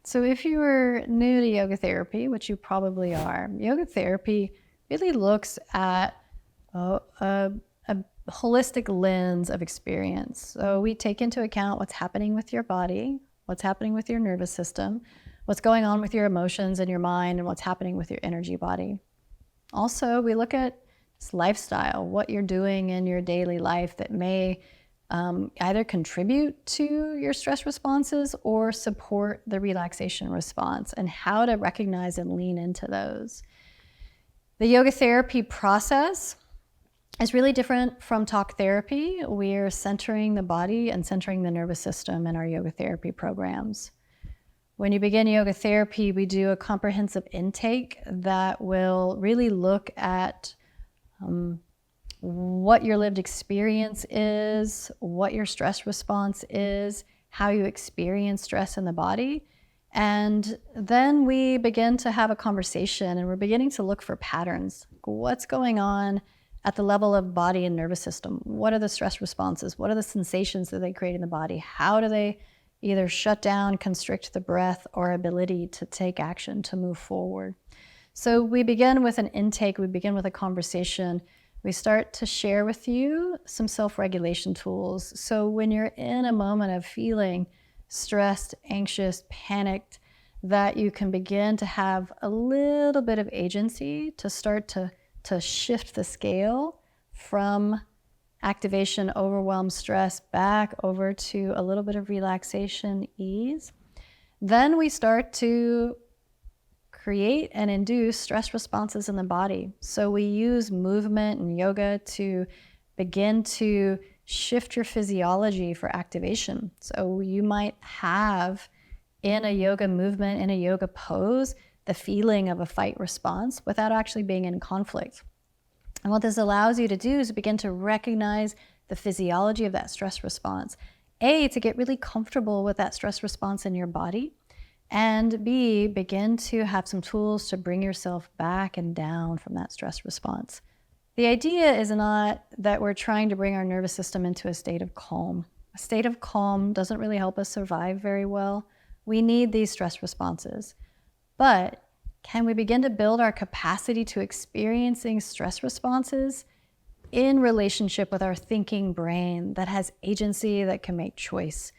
So if you are new to yoga therapy, which you probably are, yoga therapy really looks at a holistic lens of experience. So we take into account what's happening with your body, what's happening with your nervous system, what's going on with your emotions and your mind, and what's happening with your energy body. Also, we look at lifestyle, what you're doing in your daily life that may either contribute to your stress responses or support the relaxation response, and how to recognize and lean into those. The yoga therapy process is really different from talk therapy. We're centering the body and centering the nervous system in our yoga therapy programs. When you begin yoga therapy, we do a comprehensive intake that will really look at what your lived experience is, what your stress response is, how you experience stress in the body. And then we begin to have a conversation, and we're beginning to look for patterns. What's going on at the level of body and nervous system? What are the stress responses? What are the sensations that they create in the body? How do they either shut down, constrict the breath, or ability to take action to move forward? So we begin with an intake, we begin with a conversation. We start to share with you some self-regulation tools. So when you're in a moment of feeling stressed, anxious, panicked, that you can begin to have a little bit of agency to start to shift the scale from activation, overwhelm, stress, back over to a little bit of relaxation, ease. Then we start to create and induce stress responses in the body. So we use movement and yoga to begin to shift your physiology for activation. So you might have in a yoga movement, in a yoga pose, the feeling of a fight response without actually being in conflict. And what this allows you to do is begin to recognize the physiology of that stress response. A, to get really comfortable with that stress response in your body, and B, begin to have some tools to bring yourself back and down from that stress response. The idea is not that we're trying to bring our nervous system into a state of calm. A state of calm doesn't really help us survive very well. We need these stress responses. But can we begin to build our capacity to experiencing stress responses in relationship with our thinking brain that has agency, that can make choice?